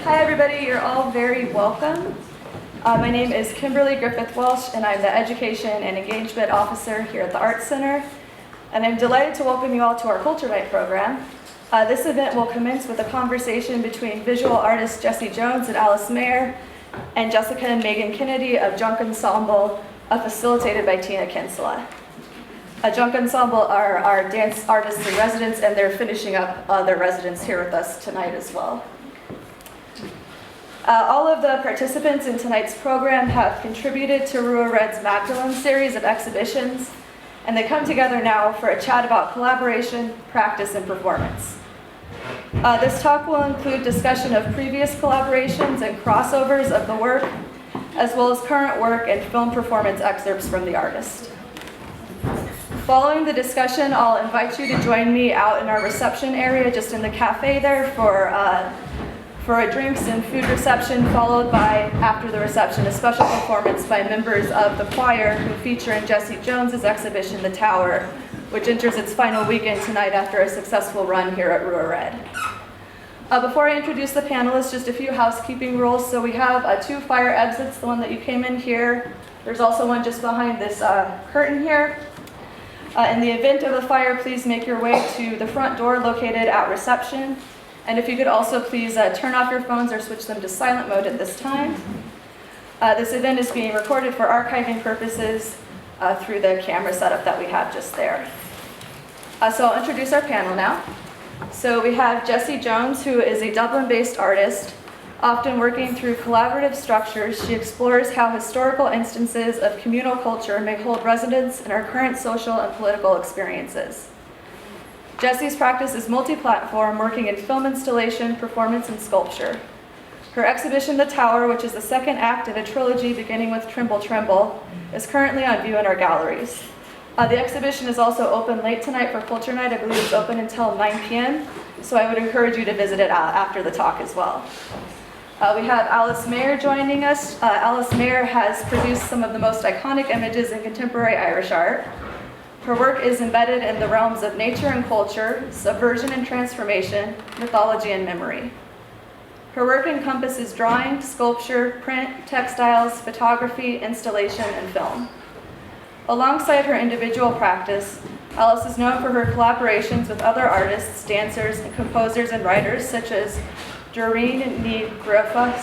Hi everybody, you're all very welcome. My name is Kimberly Griffith-Walsh and I'm the Education and Engagement Officer here at the Arts Center. And I'm delighted to welcome you all to our Culture Night program. This event will commence with a conversation between visual artists Jesse Jones and Alice Maher and Jessica and Megan Kennedy of Junk Ensemble, facilitated by Tina Kinsella. Junk Ensemble are our dance artists in residence, and they're finishing up their residence here with us tonight as well. All of the participants in tonight's program have contributed to Rua Red's Magdalene series of exhibitions, and they come together now for a chat about collaboration, practice, and performance. This talk will include discussion of previous collaborations and crossovers of the work, as well as current work and film performance excerpts from the artist. Following the discussion, I'll invite you to join me out in our reception area, just in the cafe there, for a drinks and food reception, followed by, after the reception, a special performance by members of the choir who feature in Jesse Jones's exhibition, The Tower, which enters its final weekend tonight after a successful run here at Rua Red. Before I introduce the panelists, just a few housekeeping rules. So we have 2 fire exits, the one that you came in here. There's also one just behind this curtain here. In the event of a fire, please make your way to the front door located at reception. And if you could also please turn off your phones or switch them to silent mode at this time. This event is being recorded for archiving purposes through the camera setup that we have just there. So I'll introduce our panel now. So we have Jesse Jones, who is a Dublin-based artist. Often working through collaborative structures, she explores how historical instances of communal culture may hold resonance in our current social and political experiences. Jesse's practice is multi-platform, working in film installation, performance, and sculpture. Her exhibition, The Tower, which is the second act in a trilogy beginning with Tremble, Tremble, is currently on view in our galleries. The exhibition is also open late tonight for Culture Night. I believe it's open until 9 p.m., so I would encourage you to visit it after the talk as well. We have Alice Maher joining us. Alice Maher has produced some of the most iconic images in contemporary Irish art. Her work is embedded in the realms of nature and culture, subversion and transformation, mythology and memory. Her work encompasses drawing, sculpture, print, textiles, photography, installation, and film. Alongside her individual practice, Alice is known for her collaborations with other artists, dancers, and composers and writers such as Doreen Ní Gruffa,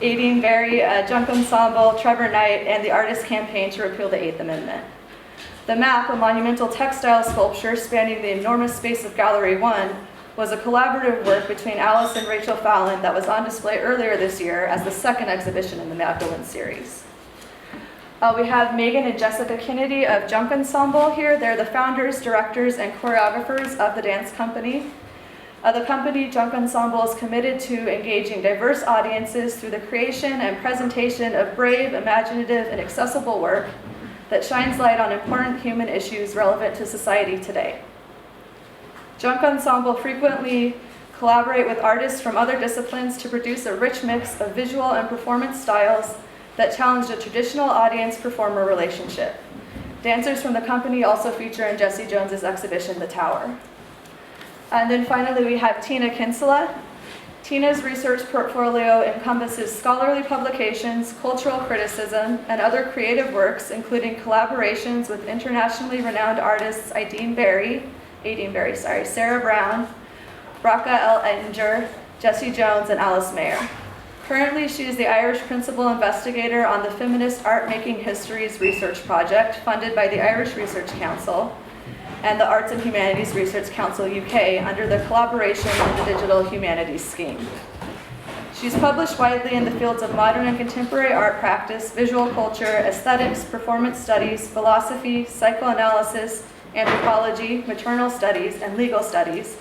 Aideen Berry, Junk Ensemble, Trevor Knight, and the Artists' Campaign to Repeal the 8th Amendment. The Map, a monumental textile sculpture spanning the enormous space of Gallery 1, was a collaborative work between Alice and Rachel Fallon that was on display earlier this year as the second exhibition in the Magdalene series. We have Megan and Jessica Kennedy of Junk Ensemble here. They're the founders, directors, and choreographers of the dance company. The company, Junk Ensemble, is committed to engaging diverse audiences through the creation and presentation of brave, imaginative, and accessible work that shines light on important human issues relevant to society today. Junk Ensemble frequently collaborate with artists from other disciplines to produce a rich mix of visual and performance styles that challenge the traditional audience-performer relationship. Dancers from the company also feature in Jesse Jones's exhibition, The Tower. And then finally, we have Tina Kinsella. Tina's research portfolio encompasses scholarly publications, cultural criticism, and other creative works, including collaborations with internationally renowned artists Aideen Berry, Sarah Brown, Bracha L. Ettinger, Jesse Jones, and Alice Maher. Currently, she is the Irish Principal Investigator on the Feminist Art Making Histories Research Project, funded by the Irish Research Council and the Arts and Humanities Research Council UK under the Collaboration in the Digital Humanities Scheme. She's published widely in the fields of modern and contemporary art practice, visual culture, aesthetics, performance studies, philosophy, psychoanalysis, anthropology, maternal studies, and legal studies,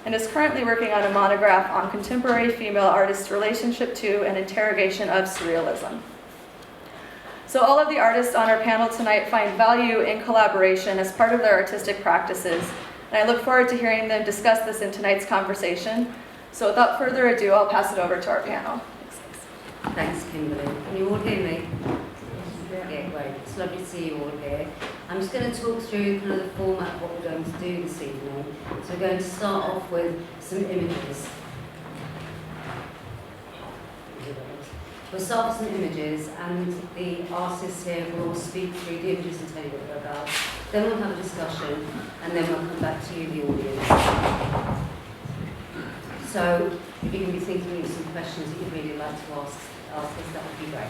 and is currently working on a monograph on contemporary female artists' relationship to and interrogation of surrealism. So all of the artists on our panel tonight find value in collaboration as part of their artistic practices, and I look forward to hearing them discuss this in tonight's conversation. So without further ado, I'll pass it over to our panel. Thanks, Kimberly. Can you all hear me? Yeah, great. It's lovely to see you all here. I'm just going to talk through kind of the format of what we're going to do this evening. So we're going to start off with some images. We'll start with some images, and the artists here will all speak through the images and tell you what they're about. Then we'll have a discussion, and then we'll come back to you, the audience. So, if you can be thinking of some questions that you'd really like to ask us, that would be great.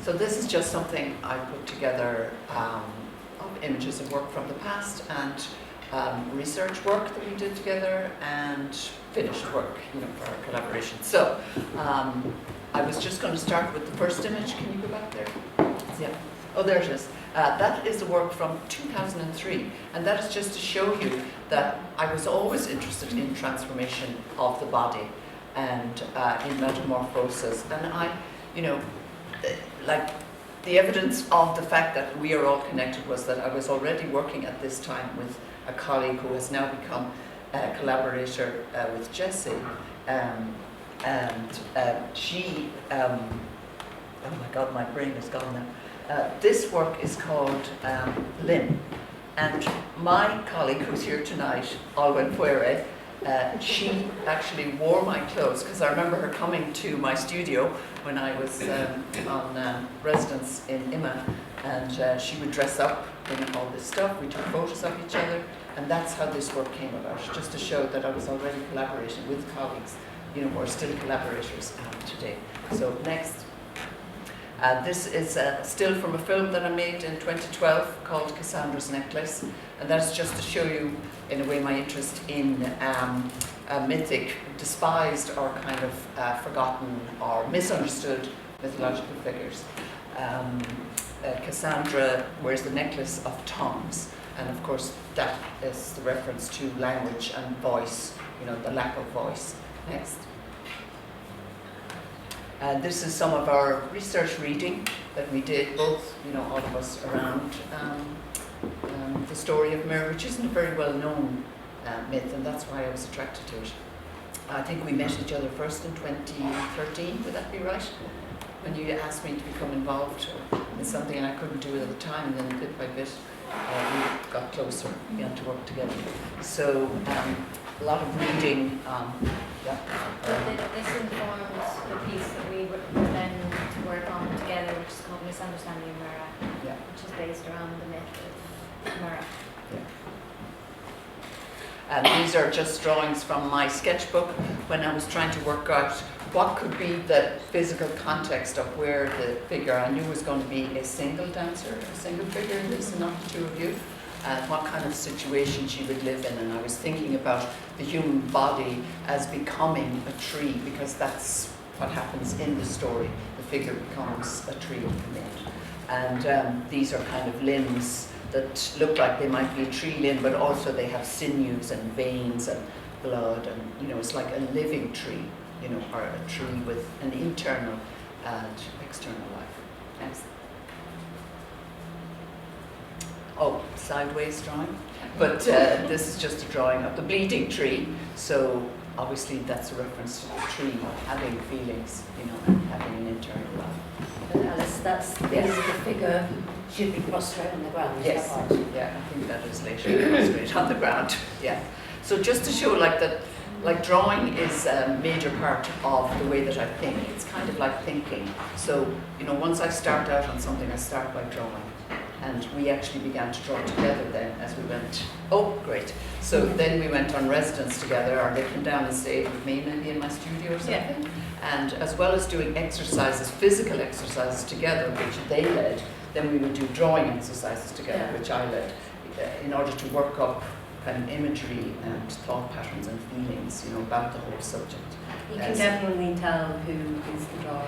So this is just something I put together of images of work from the past and research work that we did together and finished work, for our collaboration. So I was just going to start with the first image. Can you go back there? Yeah. Oh, there it is. That is a work from 2003, and that is just to show you that I was always interested in transformation of the body and in metamorphosis. And like the evidence of the fact that we are all connected was that I was already working at this time with a colleague who has now become a collaborator with Jessie, and she, oh my God, my brain is gone now. This work is called Limb, and my colleague who's here tonight, Alwyn Fuere, she actually wore my clothes, because I remember her coming to my studio when I was on residence in IMA, and she would dress up in all this stuff. We took photos of each other, and that's how this work came about, just to show that I was already collaborating with colleagues, who are still collaborators today. So next. This is still from a film that I made in 2012 called Cassandra's Necklace, and that's just to show you, in a way, my interest in mythic, despised or kind of forgotten or misunderstood mythological figures. Cassandra wears the necklace of tongues, and of course that is the reference to language and voice, the lack of voice. Next. This is some of our research reading that we did, both, all of us, around the story of Maher, which isn't a very well-known myth, and that's why I was attracted to it. I think we met each other first in 2013, would that be right? When you asked me to become involved in something, and I couldn't do it at the time, and then bit by bit we got closer, began to work together. So a lot of reading, yeah. This informs the piece that we were then to work on together, which is called Misunderstanding of Maher, Yeah. which is based around the myth of Maher. And these are just drawings from my sketchbook when I was trying to work out what could be the physical context of where the figure I knew was going to be a single dancer, a single figure in this, and not the two of you, and what kind of situation she would live in. And I was thinking about the human body as becoming a tree, because that's what happens in the story. The figure becomes a tree at the end. And these are kind of limbs that look like they might be a tree limb, but also they have sinews and veins and blood, and it's like a living tree, or a tree with an internal and external life. Next. Oh, sideways drawing. But this is just a drawing of the bleeding tree. So obviously that's a reference to the tree having feelings, and having an internal life. But Alice, that's the end of the figure should be prostrate on the ground. Is Yes, that right? yeah, I think that is later, straight on the ground. Yeah. So just to show that, drawing is a major part of the way that I think. It's kind of like thinking. So, once I start out on something, I start by drawing. And we actually began to draw together then as we went. Oh, great. So then we went on residence together, or they came down and stayed with me, maybe in my studio or something. Yeah. And as well as doing exercises, physical exercises together, which they led, then we would do drawing exercises together, Yeah. which I led, in order to work up kind of imagery and thought patterns and feelings, you know, about the whole subject. You can definitely tell who is the drawer.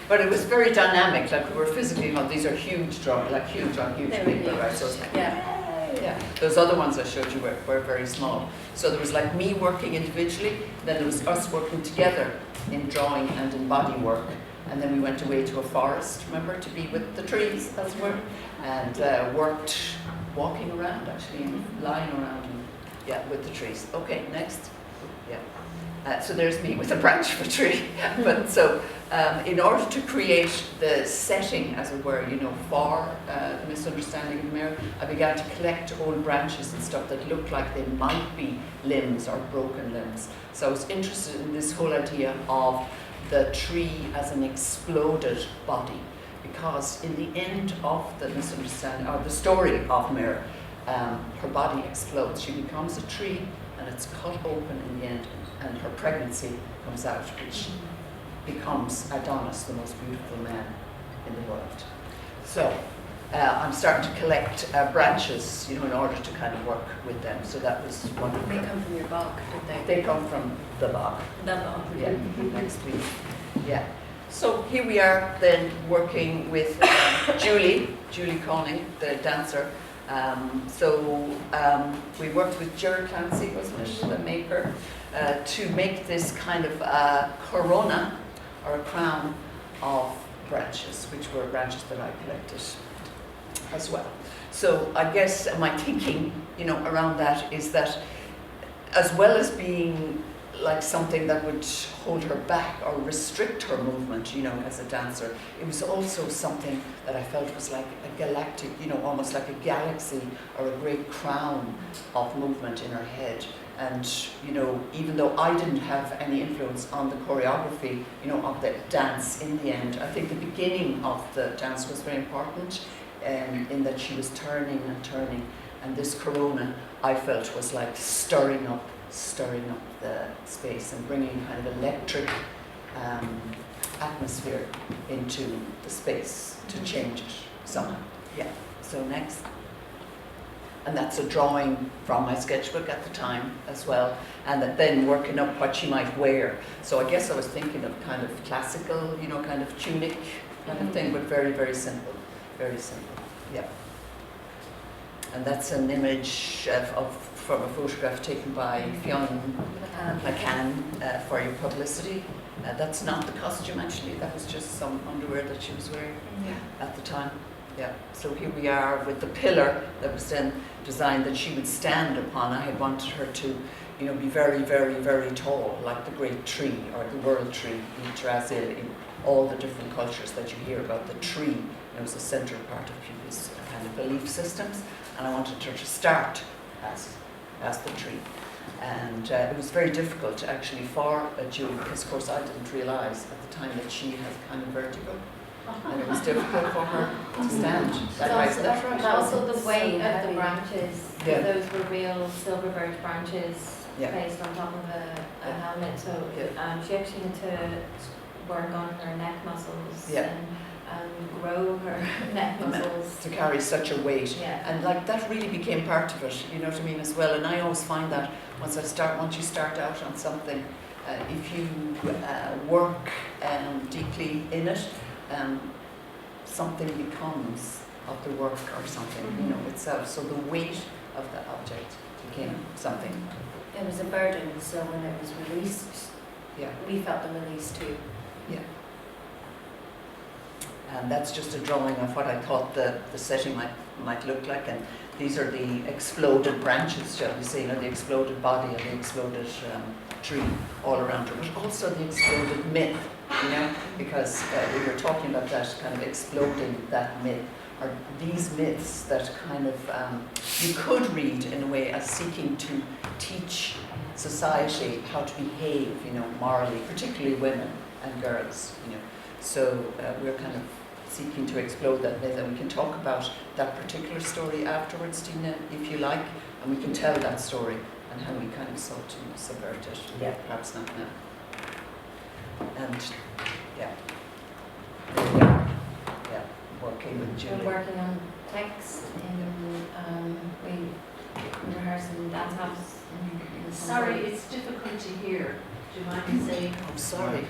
But it was very dynamic, like we were physically, these are huge drawings, like huge on huge They were people, huge. right? So it's like, Yeah. those other ones I showed you were very small. So there was like me working individually, then there was us working together in drawing and in body work. And then we went away to a forest, remember, to be with the trees, as it were, and worked walking around, actually, and lying around, and, yeah, with the trees. Okay, next. Yeah. So there's me with a branch of a tree. But so, in order to create the setting, as it were, you know, for the misunderstanding of Maher, I began to collect old branches and stuff that looked like they might be limbs or broken limbs. So I was interested in this whole idea of the tree as an exploded body, because in the end of the misunderstanding, or the story of Maher, her body explodes. She becomes a tree, and it's cut open in the end, and her pregnancy comes out, which becomes Adonis, the most beautiful man in the world. So I'm starting to collect branches, you know, in order to kind of work with them. So that was one of They them. come from your bog, don't they? They come from the bog. The bog. Yeah, next please. Yeah. So here we are then working with Julie Conning, the dancer. We worked with Gerard Clancy, wasn't it, the maker, to make this kind of corona, or a crown of branches, which were branches that I collected as well. So I guess my thinking, you know, around that is that, as well as being like something that would hold her back or restrict her movement, you know, as a dancer, it was also something that I felt was like a galactic, you know, almost like a galaxy or a great crown of movement in her head. And, you know, even though I didn't have any influence on the choreography, you know, of the dance in the end, I think the beginning of the dance was very important, in that she was turning and turning, and this corona, I felt, was like stirring up the space and bringing kind of electric atmosphere into the space to change it somehow. Yeah, so next. And that's a drawing from my sketchbook at the time as well, and then working up what she might wear. So I guess I was thinking of kind of classical, you know, kind of tunic kind of thing, but very, very simple. Very simple, yeah. And that's an image from a photograph taken by Fionn McCann for your publicity. That's not the costume, actually. That was just some underwear that she was wearing at the time. Yeah. So here we are with the pillar that was then designed that she would stand upon. I had wanted her to, you know, be very, very, very tall, like the great tree or the world tree, Yggdrasil, in all the different cultures that you hear about. The tree, it was a central part of people's kind of belief systems, and I wanted her to start as the tree. And it was very difficult actually for Julie, because of course I didn't realise at the time that she had kind of vertigo, and it was difficult for her to stand. And also the weight of the branches, Yeah. those were real silver birch branches Yeah. placed on top of a helmet, so she actually had to work on her neck muscles Yeah. and grow her neck muscles. to carry such a weight. Yeah. And like that really became part of it, you know what I mean, as well. And I always find that once you start out on something, if you work deeply in it, something becomes of the work or something, you know, itself. So the weight of the object became something. It was a burden, so when it was released, Yeah. we felt the release too. Yeah. And that's just a drawing of what I thought the setting might look like. And these are the exploded branches, shall we say, you know, the exploded body and the exploded tree all around her. But also the exploded myth, you know, because we were talking about that kind of exploding that myth, or these myths that kind of you could read in a way as seeking to teach society how to behave, you know, morally, particularly women and girls, you know. So we're kind of seeking to explode that myth, and we can talk about that particular story afterwards, Tina, if you like, and we can tell that story and how we kind of sought to subvert it. Yeah. Perhaps not now. And yeah, there we are. Yeah, working with Julie. We're working on text, and we we're rehearsing in dance house. Sorry, it's difficult to hear. Do you mind saying? I'm sorry.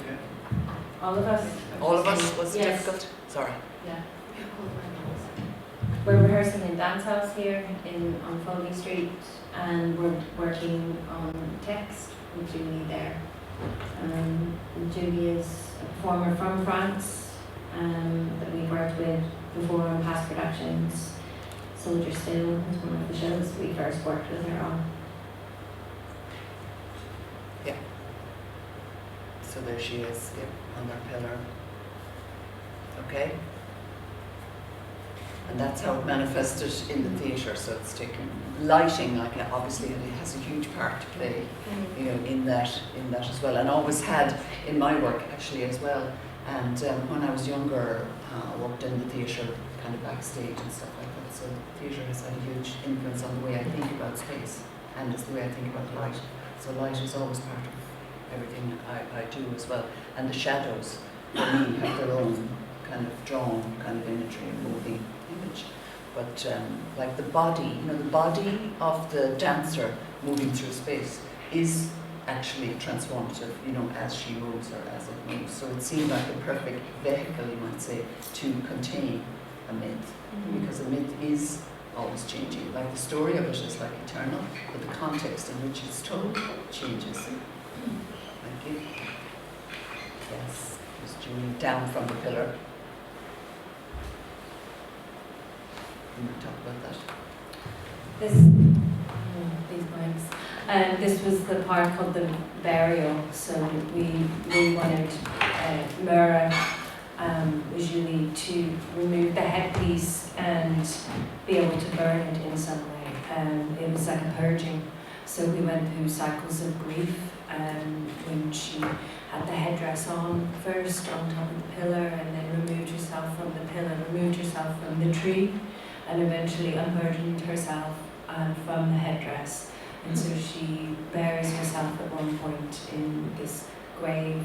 All of us. All of us was Yes. difficult? Sorry. Yeah. We're rehearsing in dance house here on Foley Street, and we're working on text with Julie there. Julie is a performer from France that we've worked with before on past productions. Soldier Still was one of the shows we first worked with her on. So there she is, on her pillar. Okay? And that's how it manifested in the theatre. So it's taken lighting, like obviously it has a huge part to play, in that as well. And always had in my work actually as well. And when I was younger, I worked in the theatre, kind of backstage and stuff like that. So theatre has had a huge influence on the way I think about space, and it's the way I think about light. So light is always part of everything I do as well. And the shadows, for me, have their own kind of drawn kind of imagery, moving image. But like the body, the body of the dancer moving through space is actually transformative, as she moves or as it moves. So it seemed like the perfect vehicle, you might say, to contain a myth. Because a myth is always changing. Like the story of it is like eternal, but the context in which it's told changes. Thank you. Yes, there's Julie down from the pillar. You want to talk about that? These mics. This was the part called the burial. So we wanted Laura visually to remove the headpiece and be able to burn it in some way. It was like a purging. So we went through cycles of grief when she had the headdress on first on top of the pillar, and then removed herself from the pillar, removed herself from the tree, and eventually unburdened herself from the headdress. And so she buries herself at one point in this grave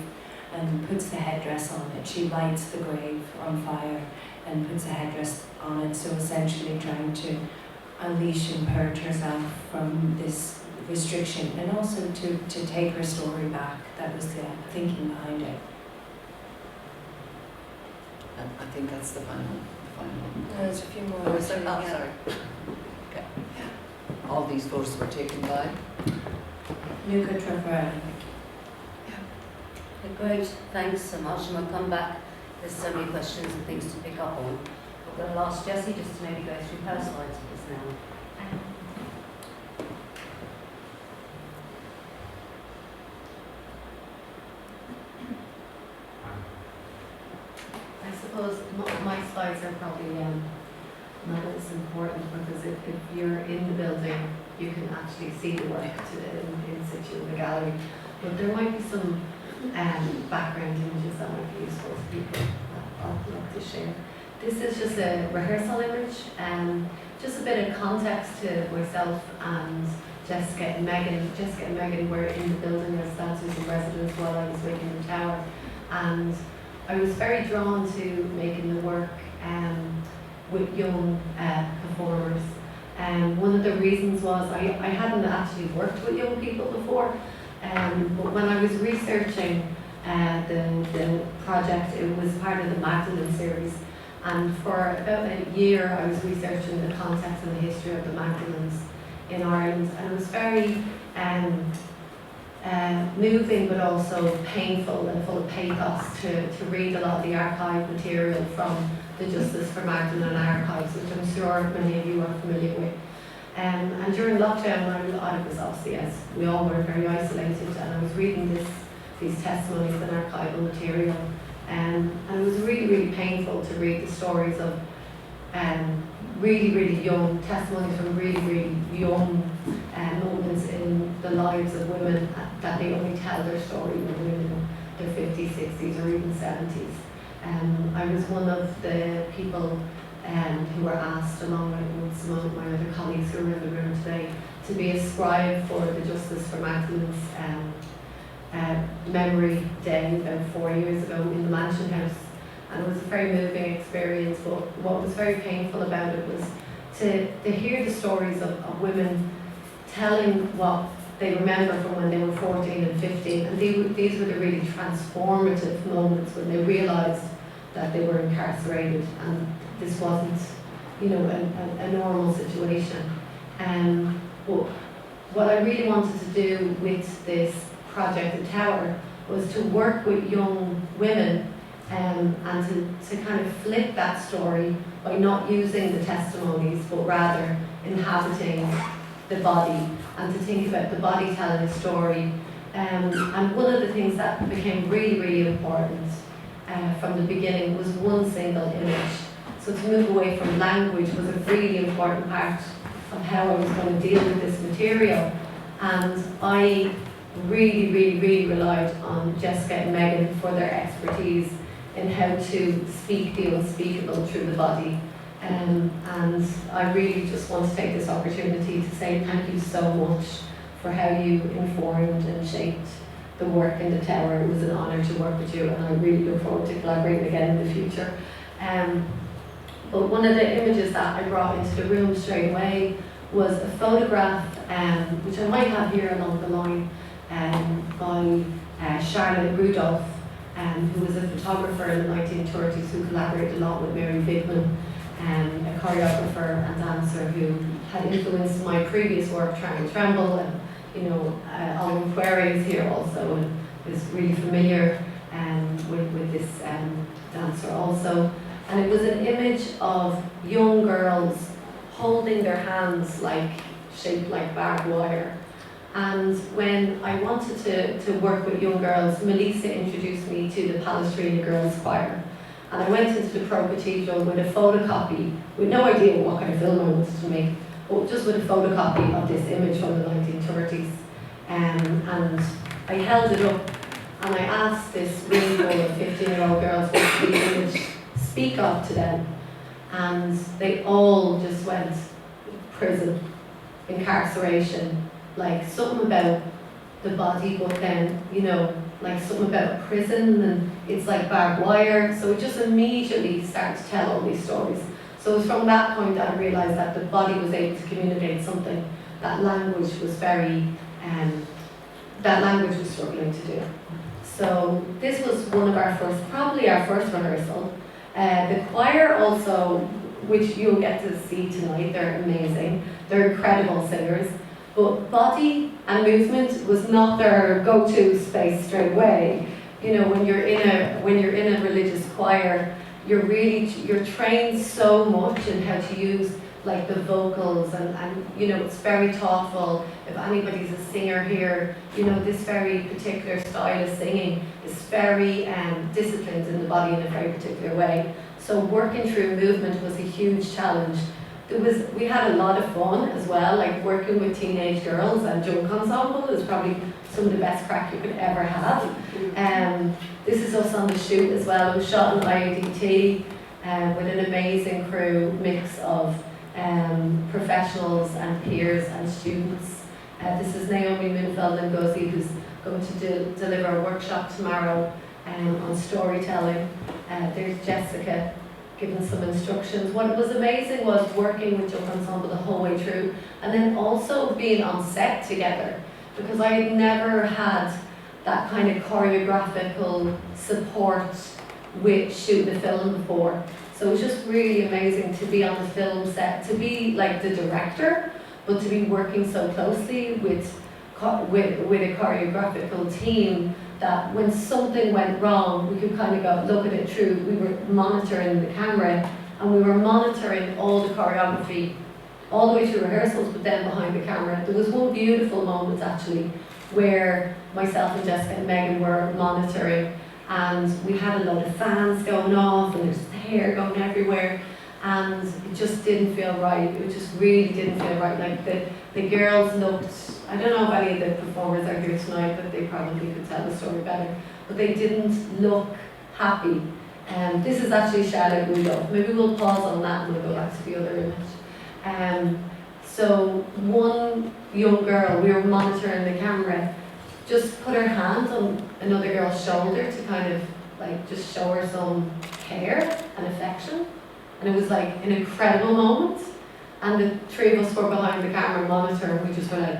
and puts the headdress on it. She lights the grave on fire and puts a headdress on it, so essentially trying to unleash and purge herself from this restriction, and also to take her story back. That was the thinking behind it. And I think that's the final one. There's a few more. Oh, is there? Oh, sorry. Okay. All these photos were taken by? Luca Traverri. Okay, great, thanks so much, and we'll come back. There's so many questions and things to pick up on. We're going to ask Jessie just to maybe go through her slides of this now. I suppose my slides are probably not as important, because if you're in the building, you can actually see the work in situ in the gallery. But there might be some background images that might be useful to people that I'd love to share. This is just a rehearsal image, just a bit of context to myself and Jessica and Megan. Jessica and Megan were in the building as dancers in residence while I was working in the tower, and I was very drawn to making the work with young performers. One of the reasons was I hadn't actually worked with young people before, but when I was researching the project, it was part of the Magdalene series, and for about a year I was researching the context and the history of the Magdalenes in Ireland, and it was very moving but also painful and full of pathos to read a lot of the archive material from the Justice for Magdalene archives, which I'm sure many of you are familiar with. And during lockdown, I was obviously, as we all were, very isolated, and I was reading these testimonies and archival material, and it was really, really painful to read the stories of really, really young testimonies from really, really young moments in the lives of women that they only tell their story when they're in their 50s, 60s, or even 70s. I was one of the people who were asked, along with some of my other colleagues who are in the room today, to be a scribe for the Justice for Magdalene's Memory Day about 4 years ago in the Mansion House. And it was a very moving experience, but what was very painful about it was to hear the stories of women telling what they remember from when they were 14 and 15, and these were the really transformative moments when they realised that they were incarcerated and this wasn't, you know, a normal situation. But what I really wanted to do with this project, The Tower, was to work with young women and to kind of flip that story by not using the testimonies, but rather inhabiting the body, and to think about the body telling a story. And one of the things that became really, really important from the beginning was one single image. So to move away from language was a really important part of how I was going to deal with this material. And I really, really, really relied on Jessica and Megan for their expertise in how to speak the unspeakable through the body. And I really just want to take this opportunity to say thank you so much for how you informed and shaped the work in the Tower. It was an honour to work with you, and I really look forward to collaborating again in the future. But one of the images that I brought into the room straight away was a photograph, which I might have here along the line, by Charlotte Rudolph, who was a photographer in the 1930s who collaborated a lot with Mary Bigman, a choreographer and dancer who had influenced my previous work, Try and Tremble, and you know, Oliver Query is here also and is really familiar with this dancer also. And it was an image of young girls holding their hands shaped like barbed wire. And when I wanted to work with young girls, Melissa introduced me to the Palestrina Girls Choir. And I went into the Pro Cathedral with a photocopy, with no idea what kind of film I wanted to make, but just with a photocopy of this image from the 1930s. And I held it up and I asked this room full of 15-year-old girls what the image speak of to them. And they all just went, prison, incarceration, like something about the body, but then, you know, like something about prison and it's like barbed wire. So it just immediately started to tell all these stories. So it was from that point that I realised that the body was able to communicate something that language was struggling to do. So this was one of probably our first rehearsal. The choir also, which you'll get to see tonight, they're amazing. They're incredible singers. But body and movement was not their go-to space straight away. You know, when you're in a religious choir, you're trained so much in how to use like the vocals and you know, it's very thoughtful. If anybody's a singer here, you know, this very particular style of singing is very disciplined in the body in a very particular way. So working through movement was a huge challenge. We had a lot of fun as well, like working with teenage girls, and Junk Ensemble is probably some of the best crack you could ever have. This is us on the shoot as well. It was shot in IADT with an amazing crew, mix of professionals and peers and students. This is Naomi Minfeld-Ngozi, who's going to deliver a workshop tomorrow on storytelling. There's Jessica giving some instructions. What was amazing was working with Junk Ensemble the whole way through, and then also being on set together, because I had never had that kind of choreographical support with shooting a film before. So it was just really amazing to be on the film set, to be like the director, but to be working so closely with a choreographical team that when something went wrong, we could kind of go look at it through. We were monitoring the camera and we were monitoring all the choreography all the way through rehearsals, but then behind the camera. There was one beautiful moment actually where myself and Jessica and Megan were monitoring, and we had a lot of fans going off and there's hair going everywhere, and it just didn't feel right. It just really didn't feel right. Like the girls looked, I don't know if any of the performers are here tonight, but they probably could tell the story better, but they didn't look happy. This is actually Charlotte Rudolph. Maybe we'll pause on that and we'll go back to the other image. So one young girl, we were monitoring the camera, just put her hand on another girl's shoulder to kind of like just show her some care and affection. And it was like an incredible moment. And the three of us were behind the camera monitor, and we just were like,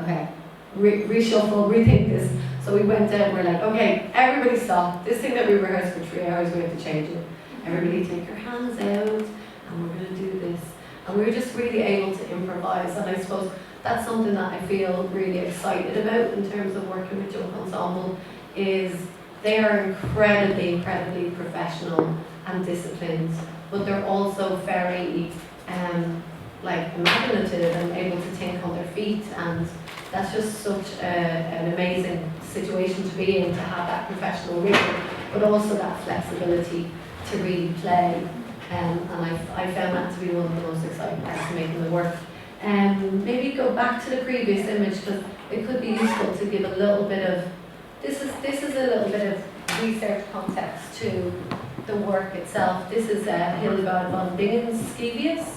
okay, reshuffle, rethink this. So we went down, we're like, okay, everybody stop. This thing that we rehearsed for 3 hours, we have to change it. Everybody take your hands out, and we're going to do this. And we were just really able to improvise, and I suppose that's something that I feel really excited about in terms of working with Junk Ensemble, is they are incredibly professional and disciplined, but they're also very like imaginative and able to think on their feet, and that's just such an amazing situation to be in, to have that professional rigor, but also that flexibility to really play. And I found that to be one of the most exciting parts of making the work. Maybe go back to the previous image, because it could be useful to give a little bit of, this is a little bit of research context to the work itself. This is Hildegard von Bingen's Scivias.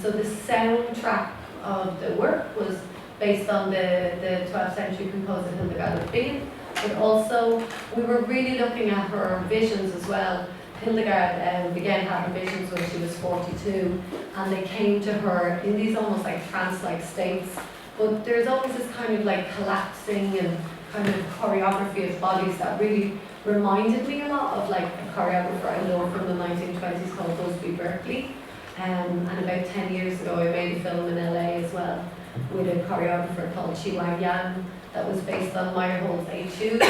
So the soundtrack of the work was based on the 12th century composer Hildegard of Bingen, but also we were really looking at her visions as well. Hildegard began having visions when she was 42, and they came to her in these almost like trance-like states. But there's always this kind of like collapsing and kind of choreography of bodies that really reminded me a lot of like a choreographer I know from the 1920s called Busby Berkeley. And about 10 years ago, I made a film in LA as well with a choreographer called Chihuahua Yang that was based on Meyerhold's Etude.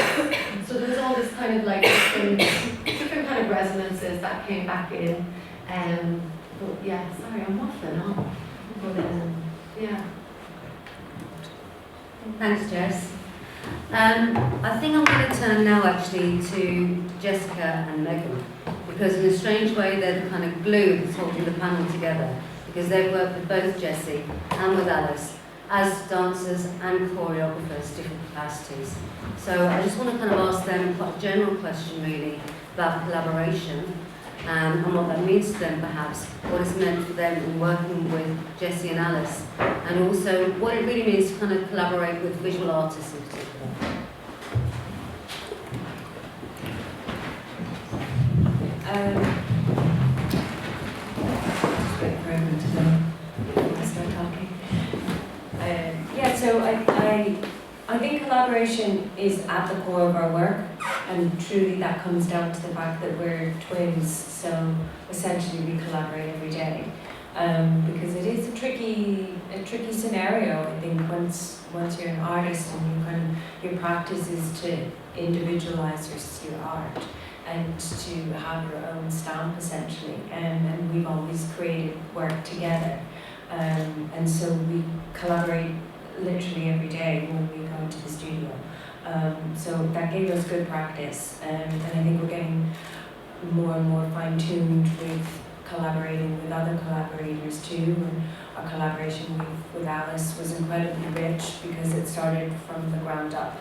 So there's all this kind of like different kind of resonances that came back in. But yeah, sorry, I'm waffling on. But yeah. Thanks, Jess. I think I'm going to turn now actually to Jessica and Megan, because in a strange way they're the kind of glue that's holding the panel together, because they've worked with both Jessie and with Alice as dancers and choreographers, different capacities. So I just want to kind of ask them quite a general question really about collaboration and what that means to them perhaps, what it's meant for them in working with Jessie and Alice, and also what it really means to kind of collaborate with visual artists in particular. Just wait for everyone to start talking. So I think collaboration is at the core of our work, and truly that comes down to the fact that we're twins, so essentially we collaborate every day. Because it is a tricky scenario. I think once you're an artist and your practice is to individualize your art and to have your own stamp essentially, and we've always created work together, and so we collaborate literally every day when we go into the studio. So that gave us good practice, and I think we're getting more and more fine-tuned with collaborating with other collaborators too. And our collaboration with Alice was incredibly rich because it started from the ground up,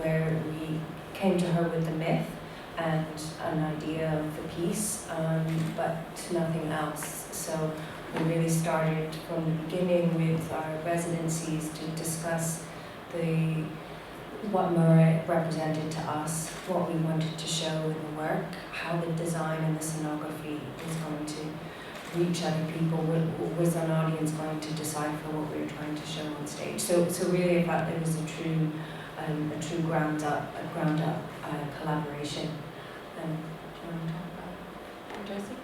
where we came to her with the myth and an idea of the piece, but nothing else. So we really started from the beginning with our residencies to discuss what Murray represented to us, what we wanted to show in the work, how the design and the scenography is going to reach other people, was an audience going to decipher what we were trying to show on stage. So really I thought it was a true ground up collaboration. Do you want to talk about Jessie?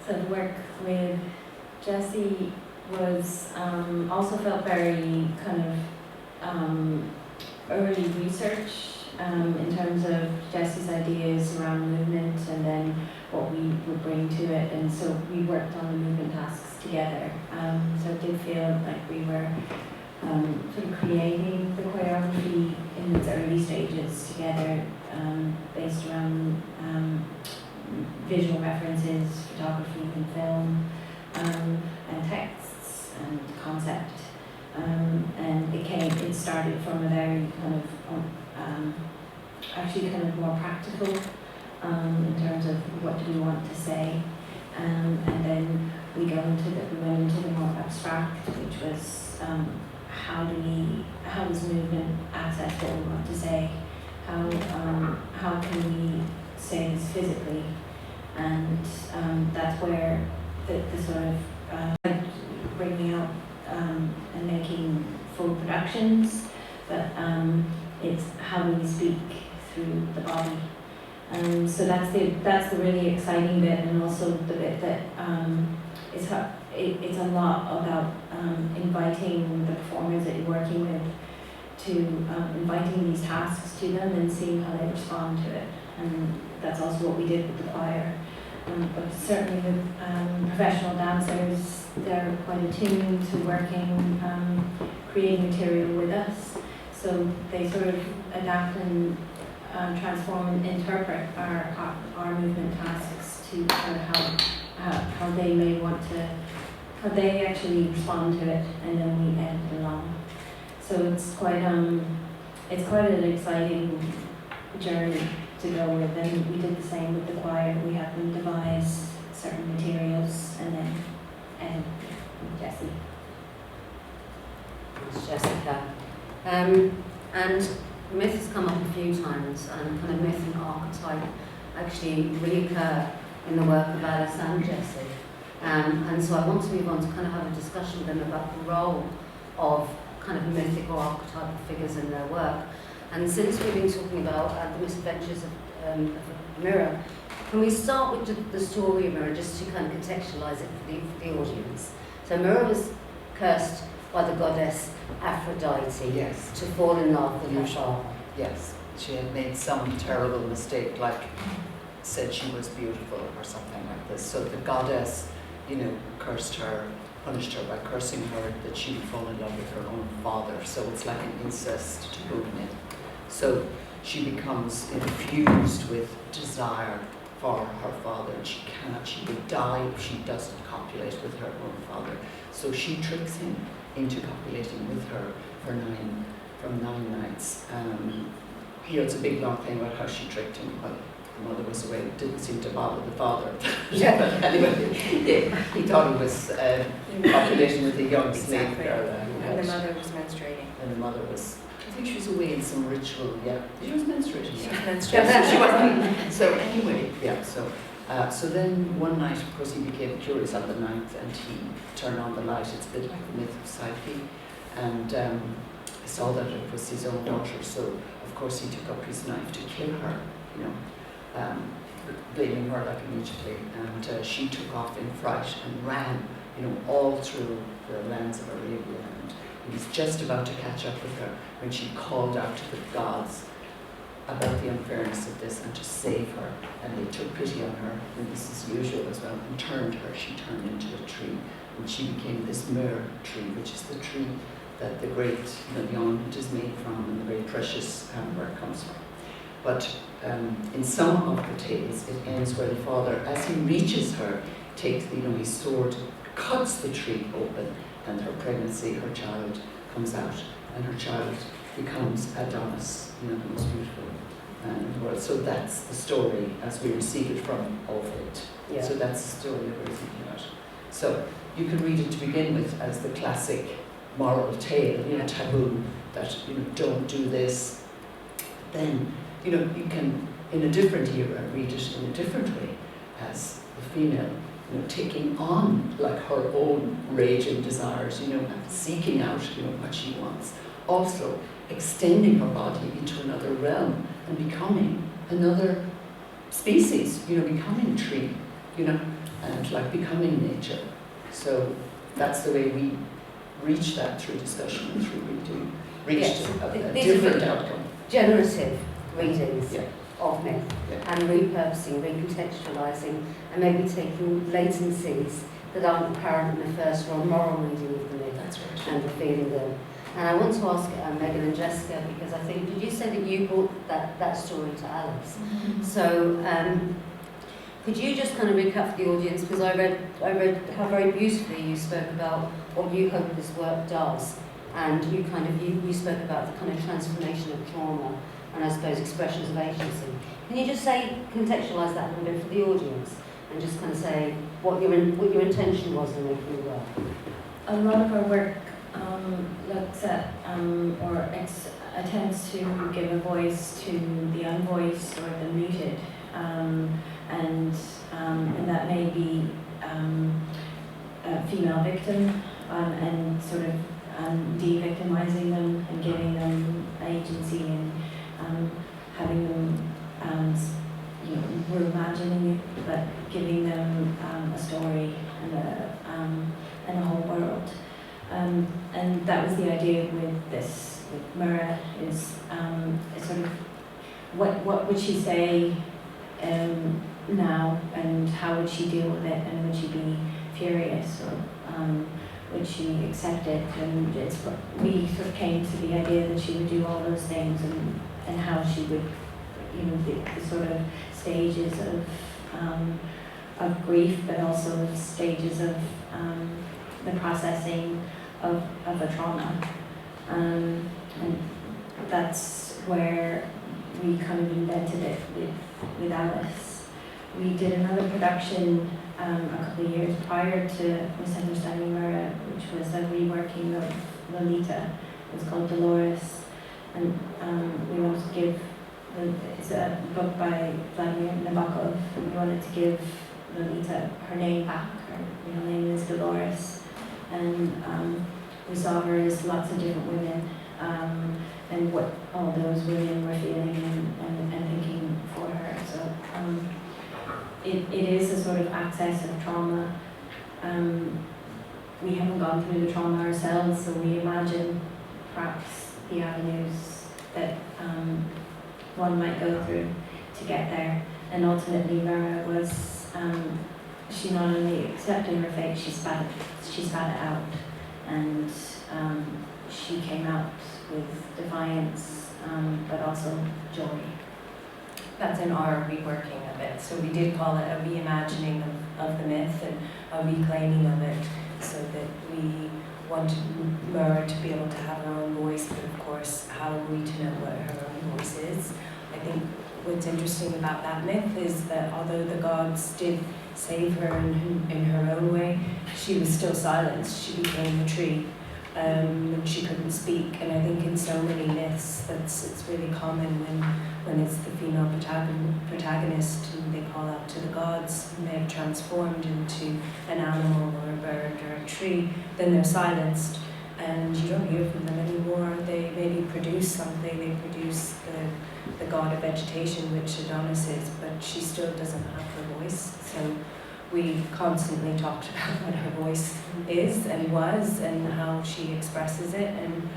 So the work with Jessie was also felt very kind of early research in terms of Jessie's ideas around movement and then what we would bring to it, and so we worked on the movement tasks together. So it did feel like we were sort of creating the choreography in its early stages together, based around visual references, photography and film, and texts and concept. And it started from a very kind of actually kind of more practical in terms of what do we want to say, and then we went into the more abstract, which was how does movement access what we want to say, how can we say this physically, and that's where the sort of bringing out and making full productions, but it's how we speak through the body. So that's the really exciting bit, and also the bit that it's a lot about inviting the performers that you're working with to inviting these tasks to them and seeing how they respond to it. And that's also what we did with the choir. But certainly with professional dancers, they're quite attuned to working, creating material with us. So they sort of adapt and transform and interpret our movement tasks to kind of how they may want to, how they actually respond to it, and then we edit it along. So it's quite an exciting journey to go with, and we did the same with the choir. We had them devise certain materials and then edit with Jessie. Thanks, Jessica. And myth has come up a few times, and kind of myth and archetype actually reoccur in the work of Alice and Jessie. And so I want to move on to kind of have a discussion with them about the role of kind of mythic or archetypal figures in their work. And since we've been talking about the misadventures of Mirror, can we start with the story of Mirror, just to kind of contextualise it for the audience? So Mirror was cursed by the goddess Aphrodite, Yes. to fall in love with her father. Yes, she had made some terrible mistake, like said she was beautiful or something like this. So the goddess, cursed her, punished her by cursing her that she would fall in love with her own father. So it's like an incest to boot in. So she becomes infused with desire for her father, and she would die if she doesn't copulate with her own father. So she tricks him into copulating with her from 9 nights. It's a big long thing about how she tricked him. Well, the mother was away, it didn't seem to bother the father. Yeah. But anyway, he thought he was copulating with a young slave Exactly. girl. And the mother was menstruating. And the mother was, I think she was away in some ritual, yeah. She was menstruating. She Yeah. was menstruating. Yes, she wasn't. So anyway, yeah, so then one night, of course, he became curious on the ninth, and he turned on the light. It's a bit like the myth of Psyche, and he saw that it was his own daughter, so of course he took up his knife to kill her, blaming her like immediately, and she took off in fright and ran, all through the lands of Arabia, and he was just about to catch up with her when she called out to the gods about the unfairness of this and to save her, and they took pity on her, and this is usual as well, and turned her. She turned into a tree, and she became this Maher tree, which is the tree that the great Lyon is made from, and the very precious amber comes from. But in some of the tales, it ends where the father, as he reaches her, takes his sword, cuts the tree open, and her pregnancy, her child, comes out, and her child becomes Adonis, the most beautiful man in the world. So that's the story as we receive it from Ovid. Yeah. So that's the story that we're thinking about. So you can read it to begin with as the classic moral tale, taboo, that don't do this. Then you can, in a different era, read it in a different way as the female, taking on like her own rage and desires, and seeking out, what she wants. Also extending her body into another realm and becoming another species, becoming tree, and like becoming nature. So that's the way we reach that through discussion and through reading. Reached a These are different really outcome. generative readings Yeah. of myth, Yeah. and repurposing, recontextualising, and maybe taking latencies that aren't apparent in the first or moral reading of the myth, That's right. and revealing them. And I want to ask Megan and Jessica, because I think, did you say that you brought that story to Alice? So could you just kind of recap for the audience, because I read how very beautifully you spoke about what you hope this work does, and you spoke about the kind of transformation of trauma and I suppose expressions of agency. Can you just contextualise that a little bit for the audience, and just kind of say what your intention was in making the work? A lot of our work looks at attempts to give a voice to the unvoiced or the muted, and and that may be a female victim, and sort of de-victimizing them and giving them agency and having them, we're imagining it, but giving them a story and a whole world. And that was the idea with this, with Mura, is sort of what would she say now, and how would she deal with it, and would she be furious, or would she accept it? And we sort of came to the idea that she would do all those things, and how she would, the sort of stages of grief, but also the stages of the processing of a trauma. And that's where we kind of invented it with Alice. We did another production a couple of years prior to Misunderstanding Mura, which was a reworking of Lolita. It was called Dolores, and we wanted to give, it's a book by Vladimir Nabokov, and we wanted to give Lolita her name back. Her real name is Dolores, and we saw her as lots of different women, and what all those women were feeling and thinking for her. So it is a sort of access of trauma. We haven't gone through the trauma ourselves, so we imagine perhaps the avenues that one might go through to get there. And ultimately, Mura was, she not only accepted her fate, she spat it out, and she came out with defiance, but also joy. That's in our reworking of it. So we did call it a reimagining of the myth and a reclaiming of it, so that we wanted Mura to be able to have her own voice, but of course, how are we to know what her own voice is? I think what's interesting about that myth is that although the gods did save her in her own way, she was still silenced. She became a tree. And she couldn't speak, and I think in so many myths it's really common when it's the female protagonist and they call out to the gods and they've transformed into an animal or a bird or a tree, then they're silenced and you don't hear from them anymore. They maybe produce something, they produce the god of vegetation, which Adonis is, but she still doesn't have her voice. So we constantly talked about what her voice is and was and how she expresses it. And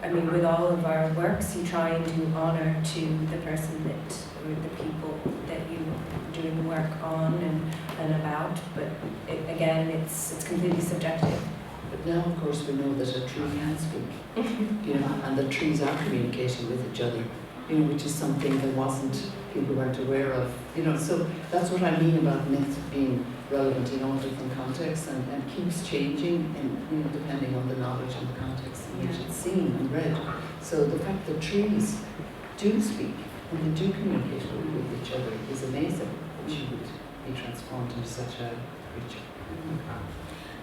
I mean, with all of our works, you try and do honor to the person or the people that you're doing the work on and about. But again, it's completely subjective. But now, of course, we know that a tree can speak, and the trees are communicating with each other, which is something that people weren't aware of, so that's what I mean about myth being relevant in all different contexts and keeps changing and depending on the knowledge and the context in which it's seen and read. So the fact that trees do speak and they do communicate with each other is amazing, that she would be transformed into such a creature.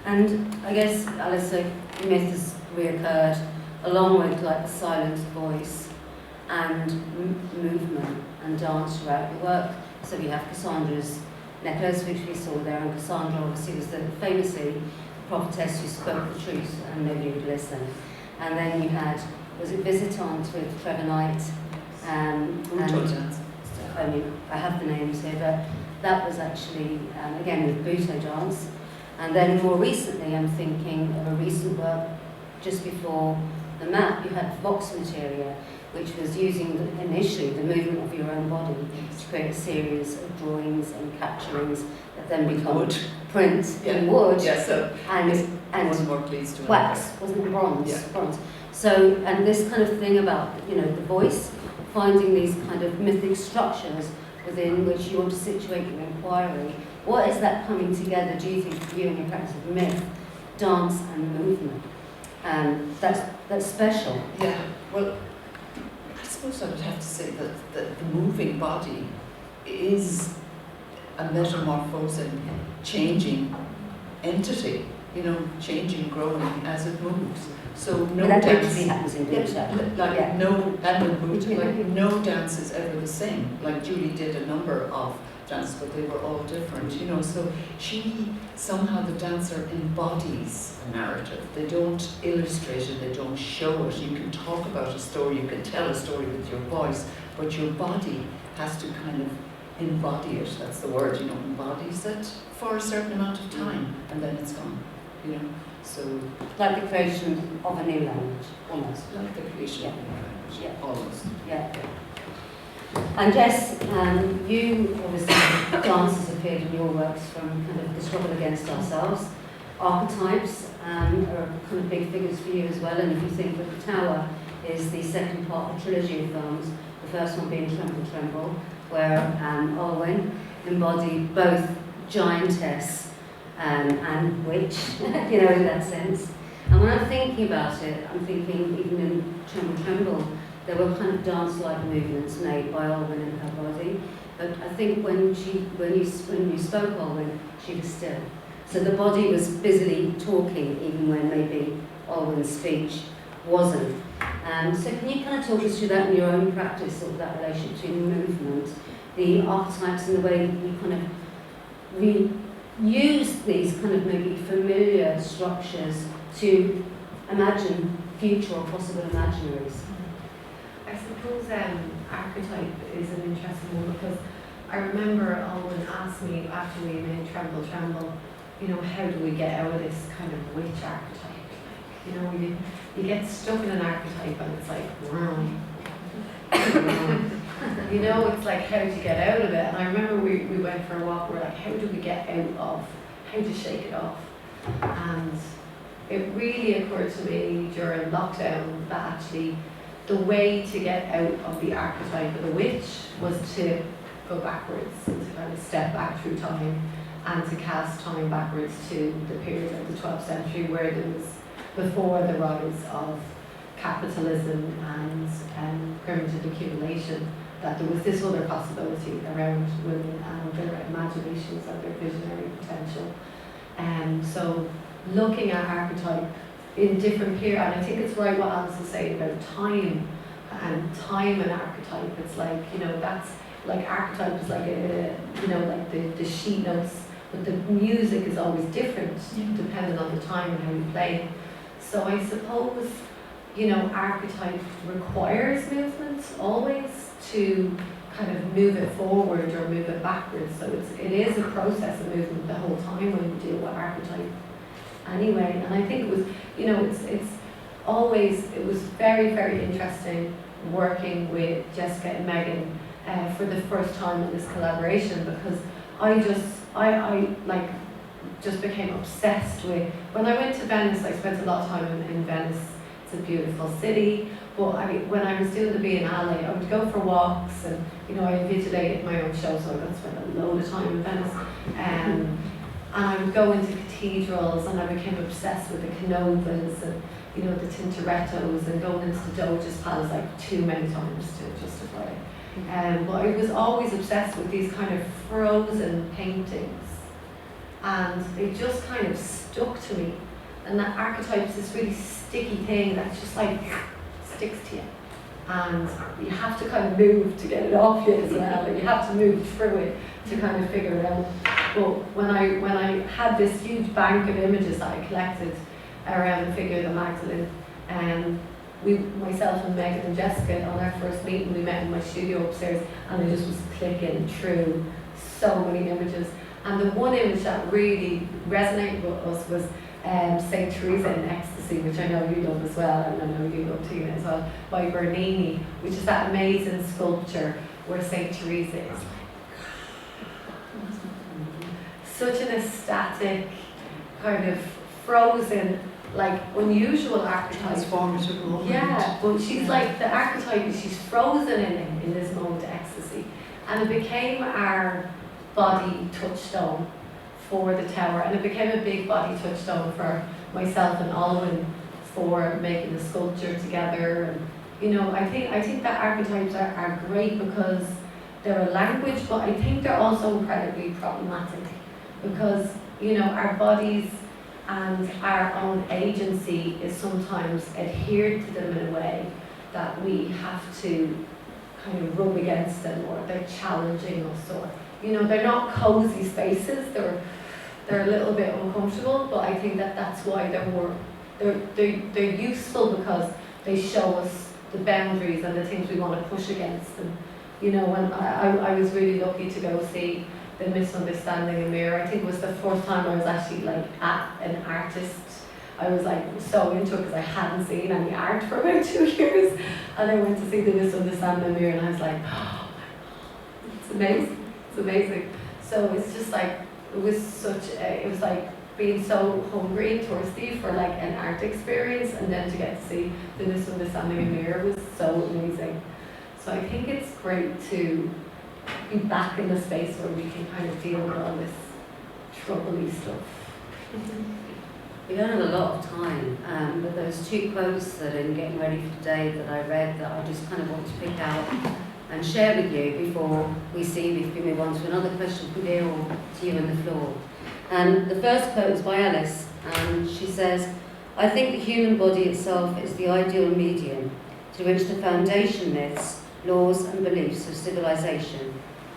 And I guess, Alice, myth has reoccurred along with the silent voice and movement and dance throughout the work. So we have Cassandra's necklace, which we saw there, and Cassandra obviously was famously the prophetess who spoke the truth and nobody would listen. And then you had, was it Visitante with Trevor Knight? I have the names here, but that was actually, again, with Buto dance. And then more recently, I'm thinking of a recent work just before the map, you had Vox Materia, which was using initially the movement of your own body to create a series of drawings and capturings that then become prints in wood and more pleased to wax, wasn't it bronze? Yeah. Bronze. So, and this kind of thing about, the voice, finding these kind of mythic structures within which you want to situate your inquiry. What is that coming together, do you think, for you in your practice of myth, dance and movement? That's special. Yeah, well, I suppose I would have to say that the moving body is a metamorphosing, changing entity, changing, growing as it moves. So no that dance actually happens in no dance is ever the same. Like Julie did a number of dance, but they were all different, you know. So somehow the dancer embodies a narrative. They don't illustrate it, they don't show it. You can talk about a story, you can tell a story with your voice, but your body has to kind of embody it. That's the word, you know, embodies it for a certain amount of time, and then it's gone, you know. So Like the creation of a new language, almost. like the creation of a language, Yeah. almost. Yeah. And Jess, you obviously, dance has appeared in your works from kind of the struggle against ourselves. Archetypes are kind of big figures for you as well, and if you think that The Tower is the second part of a trilogy of films, the first one being Tremble, Tremble, where Olwen embodied both giantess and witch, you know, in that sense. And when I'm thinking about it, I'm thinking even in Tremble, Tremble, there were kind of dance-like movements made by Olwen in her body, but I think when you spoke Olwen, she was still. So the body was busily talking, even when maybe Olwen's speech wasn't. So can you kind of talk us through that in your own practice, of that relationship between movement, the archetypes, and the way that you kind of use these kind of maybe familiar structures to imagine future or possible imaginaries? I suppose archetype is an interesting one, because I remember Olwen asked me after we made Tremble, Tremble, you know, how do we get out of this kind of witch archetype? Like, you know, you get stuck in an archetype and it's like, you know, it's like, how to get out of it. And I remember we went for a walk, we were like, how do we get out of, how to shake it off? And it really occurred to me during lockdown that actually the way to get out of the archetype of the witch was to go backwards, to kind of step back through time and to cast time backwards to the period of the 12th century, where there was before the rise of capitalism and primitive accumulation, that there was this other possibility around women and their imaginations and their visionary potential. So looking at archetype in different periods, and I think it's right what Alice was saying about time and archetype. It's like, you know, that's like archetype is like like the sheet notes, but the music is always different depending on the time and how you play. So I suppose, you know, archetype requires movement always to kind of move it forward or move it backwards. So it is a process of movement the whole time when you deal with archetype. Anyway, and I think it was, you know, it was very, very interesting working with Jessica and Megan for the first time in this collaboration, because I just became obsessed with, when I went to Venice, I spent a lot of time in Venice. It's a beautiful city, but when I was doing the Biennale, I would go for walks, and, you know, I invigilated my own show, so I got to spend a load of time in Venice. And I would go into cathedrals, and I became obsessed with the Canovas and, you know, the Tintorettos, and going into the Doge's Palace like too many times to justify it. But I was always obsessed with these kind of frozen paintings, and they just kind of stuck to me. And that archetype is this really sticky thing that just like sticks to you, and you have to kind of move to get it off you as well, and you have to move through it to kind of figure it out. But when I had this huge bank of images that I collected around the figure of the Magdalene, myself and Megan and Jessica, on our first meeting, we met in my studio upstairs, and I just was clicking through so many images. And the one image that really resonated with us was St. Teresa in Ecstasy, which I know you love as well, and I know you love Tina as well, by Bernini, which is that amazing sculpture where St. Teresa is like such an ecstatic, kind of frozen, like unusual archetype. Transformative moment. Yeah, but she's like, the archetype is she's frozen in this moment of ecstasy. And it became our body touchstone for the tower, and it became a big body touchstone for myself and Olwen for making the sculpture together. And, you know, I think that archetypes are great because they're a language, but I think they're also incredibly problematic, because, you know, our bodies and our own agency is sometimes adhered to them in a way that we have to kind of rub against them, or they're challenging us, or, you know, they're not cozy spaces. They're a little bit uncomfortable, but I think that's why they're useful, because they show us the boundaries and the things we want to push against them. You know, when I was really lucky to go see The Misunderstanding in Mirror. I think it was the first time I was actually like at an artist. I was like so into it because I hadn't seen any art for about 2 years, and I went to see The Misunderstanding in Mirror, and I was like, oh my God, it's amazing, it's amazing. So it's just like, it was like being so hungry and thirsty for like an art experience, and then to get to see The Misunderstanding in Mirror was so amazing. So I think it's great to be back in the space where we can kind of deal with all this troubly stuff. We don't have a lot of time, but those 2 quotes that in getting ready for today that I read that I just kind of want to pick out and share with you before we move on to another question from you or to you on the floor. The first quote is by Alice, and she says, "I think the human body itself is the ideal medium to which the foundation myths, laws and beliefs of civilization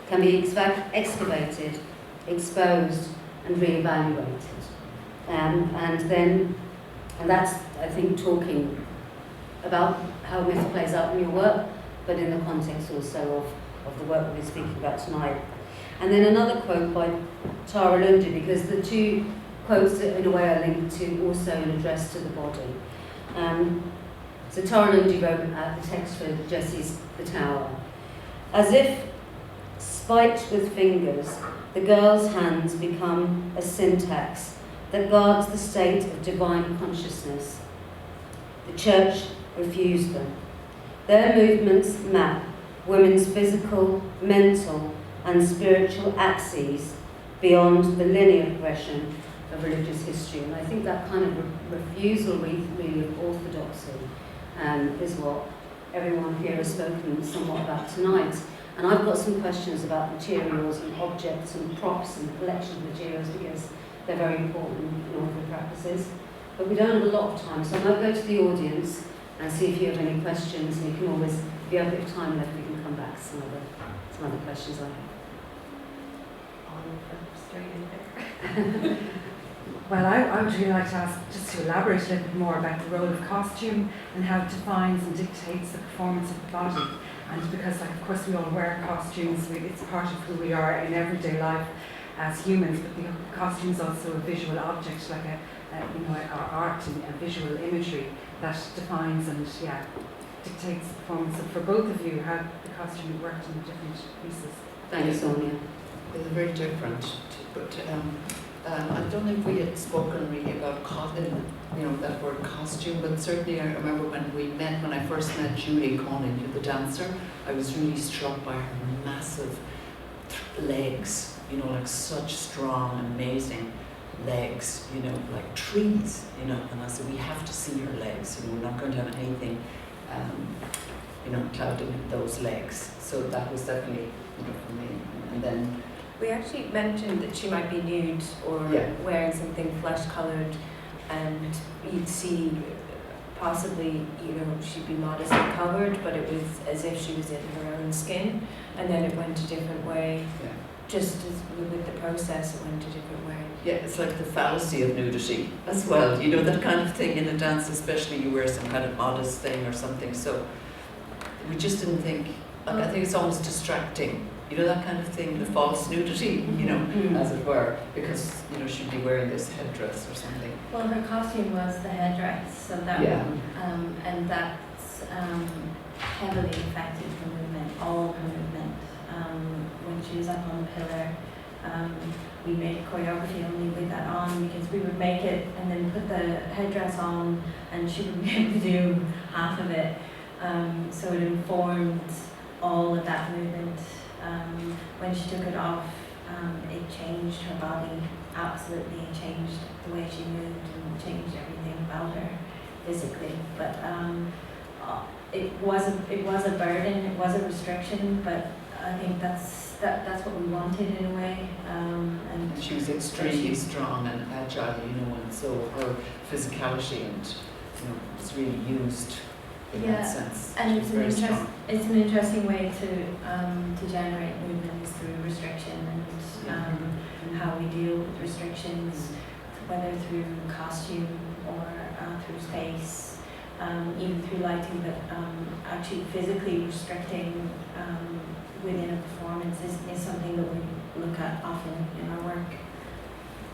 can be excavated, exposed and re-evaluated." And that's, I think, talking about how myth plays out in your work, but in the context also of the work we're speaking about tonight. And then another quote by Tara Lundy, because the 2 quotes in a way are linked to also an address to the body. So Tara Lundy wrote the text for Jessie's The Tower. "As if spiked with fingers, the girl's hands become a syntax that guards the state of divine consciousness. The church refused them. Their movements map women's physical, mental and spiritual axes beyond the linear progression of religious history." And I think that kind of refusal really of orthodoxy is what everyone here has spoken somewhat about tonight. And I've got some questions about materials and objects and props and collection of materials, because they're very important in all the practices. But we don't have a lot of time, so I might go to the audience and see if you have any questions, and you can always, if you have a bit of time left, we can come back to some other questions I have. Straight in there. Well, I would really like to ask, just to elaborate a little bit more about the role of costume and how it defines and dictates the performance of the body. And because, like, of course, we all wear costumes, it's part of who we are in everyday life as humans, but the costume is also a visual object, like our art and visual imagery that defines and dictates the performance. So for both of you, how the costume worked in the different pieces. Thank you, Sonia. They're very different, but I don't think we had spoken really about that word costume, but certainly I remember when I first met Julie Conning, the dancer, I was really struck by her massive legs, like such strong, amazing legs, like trees, and I said, we have to see her legs, we're not going to have anything, clouding those legs. So that was definitely, for me. And then We actually mentioned that she might be nude or wearing something flesh-coloured, and you'd see possibly, she'd be modestly covered, but it was as if she was in her own skin, and then it went a different way. Yeah. Just as with the process, it went a different way. Yeah, it's like the fallacy of nudity as well. That kind of thing in a dance, especially you wear some kind of modest thing or something. So we just didn't think, I think it's almost distracting. That kind of thing, the false nudity, as it were, because, she'd be wearing this headdress or something. Well, her costume was the headdress, so that and that's heavily affected her movement, all her movement. When she was up on the pillar, we made choreography only with that on, because we would make it and then put the headdress on, and she would be able to do half of it. So it informed all of that movement. When she took it off, it changed her body, absolutely. It changed the way she moved and changed everything about her physically. But it was a burden, it was a restriction, but I think that's what we wanted in a way. And she was extremely strong and agile, and so her physicality and was really used in Yeah, that sense. And She's very strong. it's an interesting way to generate movement is through restriction and how we deal with restrictions, whether through costume or through space, even through lighting, but actually physically restricting within a performance is something that we look at often in our work.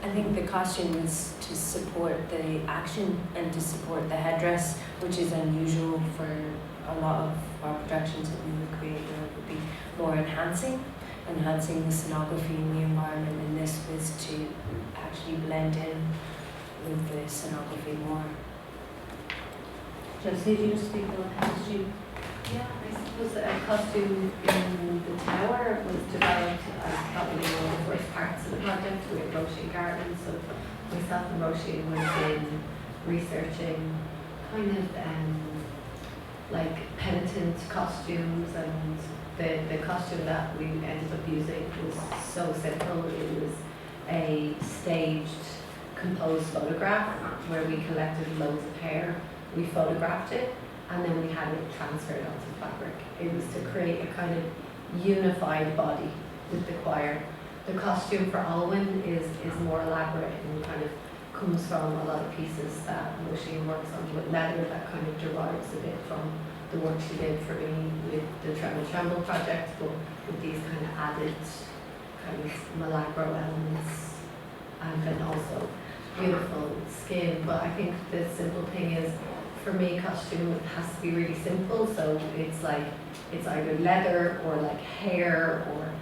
I think the costume is to support the action and to support the headdress, which is unusual for a lot of our productions that we would create. It would be more enhancing the scenography in the environment, and this was to actually blend in with the scenography more. Josie, do you speak on costume? Yeah, I suppose a costume in the tower was developed as probably one of the first parts of the project with Roisin Garden. So myself and Roisin went in researching kind of like penitent costumes, and the costume that we ended up using was so simple. It was a staged, composed photograph where we collected loads of hair, we photographed it, and then we had it transferred onto fabric. It was to create a kind of unified body with the choir. The costume for Alwyn is more elaborate and kind of comes from a lot of pieces that Roisin works on with leather that kind of derives a bit from the work she did for me with the Tremble project, but with these kind of added kind of Milagro elements, and then also beautiful skin. But I think the simple thing is, for me, costume has to be really simple, so it's like it's either leather or like hair or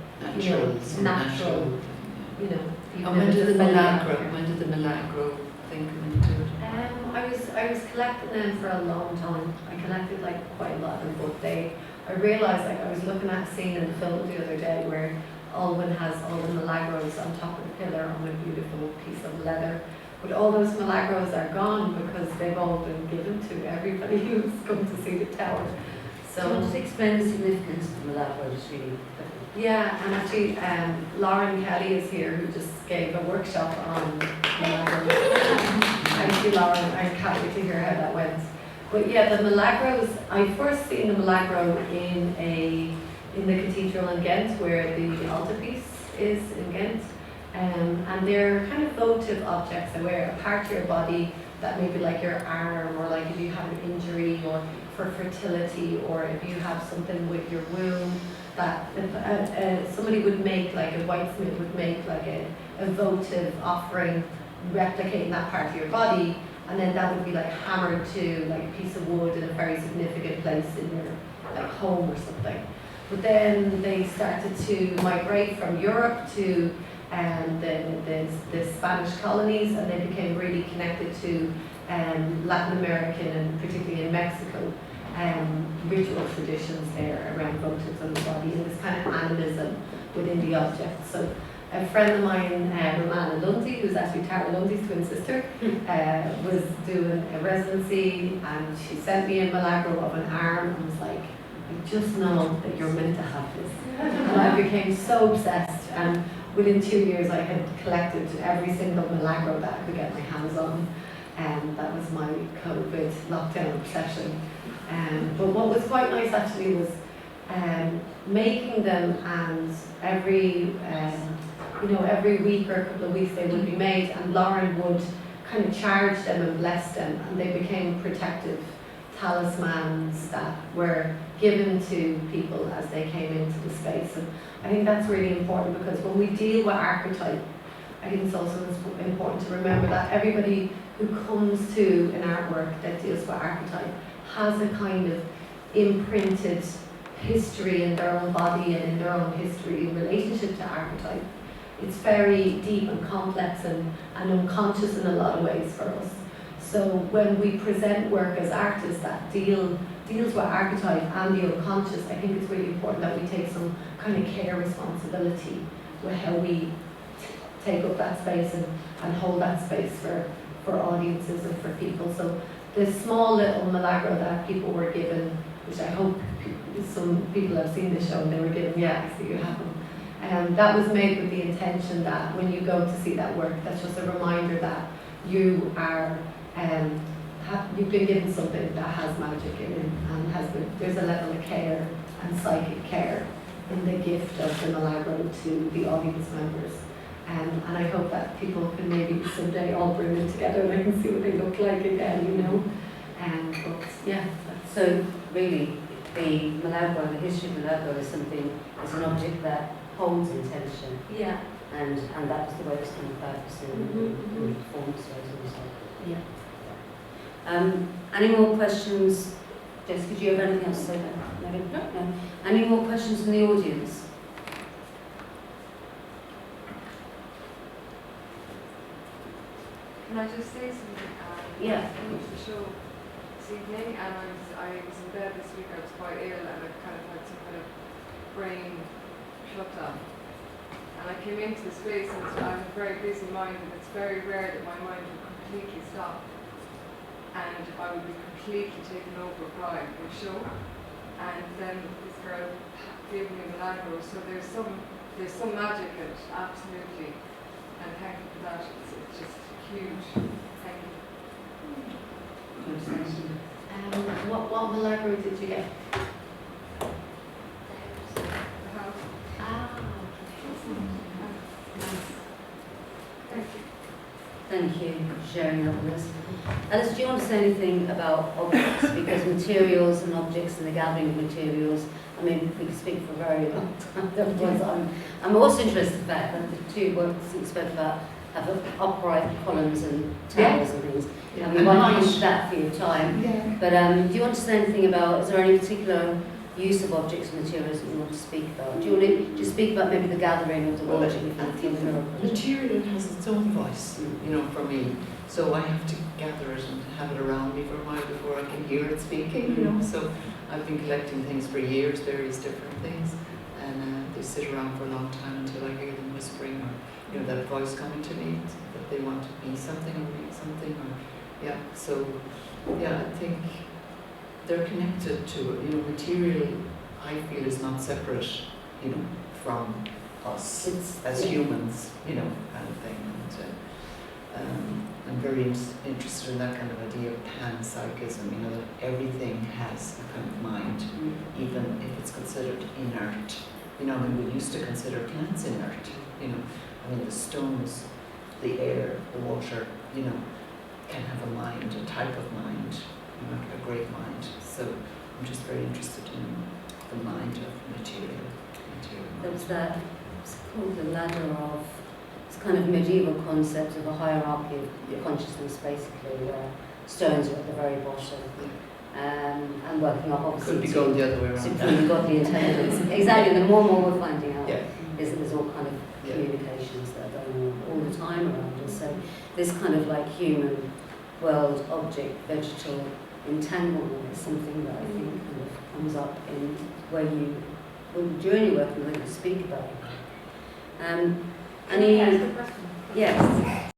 natural. You know. And when did the Milagro thing come into it? I was collecting them for a long time. I collected like quite a lot of them, but I realised, like, I was looking at a scene in the film the other day where Alwyn has all the Milagros on top of the pillar on a beautiful piece of leather. But all those Milagros are gone because they've all been given to everybody who's come to see the tower. So I want to explain the significance of the Milagros really. Yeah, and actually Lauren Kelly is here, who just gave a workshop on Milagros. Thank you, Lauren. I'm happy to hear how that went. But yeah, the Milagros, I first seen the Milagro in the cathedral in Ghent, where the altarpiece is in Ghent. And they're kind of votive objects. They wear a part of your body that may be like your arm, or like if you have an injury, or for fertility, or if you have something with your womb, that somebody would make, like a whitesmith would make like a votive offering replicating that part of your body, and then that would be like hammered to like a piece of wood in a very significant place in your like home or something. But then they started to migrate from Europe to the Spanish colonies, and they became really connected to Latin American and particularly in Mexico ritual traditions there around votives on the body and this kind of animism within the object. So a friend of mine, Romana Lundy, who's actually Tara Lundy's twin sister, was doing a residency, and she sent me a Milagro of an arm and was like, I just know that you're meant to have this. And I became so obsessed, and within 2 years I had collected every single Milagro that I could get my hands on, and that was my COVID lockdown obsession. But what was quite nice actually was making them, and every week or a couple of weeks they would be made, and Lauren would kind of charge them and bless them, and they became protective talismans that were given to people as they came into the space. And I think that's really important, because when we deal with archetype, I think it's also important to remember that everybody who comes to an artwork that deals with archetype has a kind of imprinted history in their own body and in their own history in relationship to archetype. It's very deep and complex and unconscious in a lot of ways for us. So when we present work as artists that deals with archetype and the unconscious, I think it's really important that we take some kind of care responsibility with how we take up that space and hold that space for audiences and for people. So the small little Milagro that people were given, which I hope some people have seen the show and they were given, yeah, I see you have them. That was made with the intention that when you go to see that work, that's just a reminder that you are you've been given something that has magic in it and there's a level of care and psychic care in the gift of the Milagro to the audience members. And I hope that people can maybe someday all bring them together and I can see what they look like again, you know. But yeah. So really, the Milagro, the history of Milagro is an object that holds intention. Yeah. And that was the way it's kind of practiced and performed also. Yeah. Any more questions? Jessica, do you have anything else to say about that? No. Any more questions from the audience? Can I just say something? Yeah. Finish the show this evening, and I was in bed this week. I was quite ill, and I kind of had some kind of brain shutdown. And I came into this place, and I have a very busy mind, and it's very rare that my mind would completely stop, and I would be completely taken over by the show. And then this girl gave me a Milagro, so there's some magic in it, absolutely. And thank you for that. It's just huge. Thank you. What Milagro did you get? The house. Thank you. Thank you for sharing that with us. Alice, do you want to say anything about objects? Because materials and objects and the gathering of materials, I mean, we could speak for a very long time. Otherwise, I'm also interested in the fact that the two works that you spoke about have upright columns and towers and things. And we won't use that for your time. Yeah. But do you want to say anything about, is there any particular use of objects and materials that you want to speak about? Do you want to just speak about maybe the gathering of the Well, object? I think the material has its own voice, you know, for me. So I have to gather it and have it around me for a while before I can hear it speaking, you know. So I've been collecting things for years, various different things, and they sit around for a long time until I hear them whispering, or you know, that voice coming to me that they want to be something or be something, or yeah. So yeah, I think they're connected to it. You know, material I feel is not separate, you know, from us as humans, you know, kind of thing. And I'm very interested in that kind of idea of panpsychism, you know, that everything has a kind of mind, even if it's considered inert. You know, I mean, we used to consider plants inert, you know. I mean, the stones, the air, the water, you know, can have a mind, a type of mind, you know, a great mind. So I'm just very interested in the mind of material. There's that, it's called the ladder of, it's kind of medieval concept of a hierarchy of consciousness, basically, where stones are at the very bottom. And working up, obviously, Could be going the other way around. supreme godly intelligence. Exactly, the more and more we're finding out is that there's all kind of Yeah. communications that are going on all the time around us. So this kind of like human world, object, vegetal entanglement is something that I think kind of comes up in where you, during your work, and when you speak about it. Any, Can I ask a question? yes.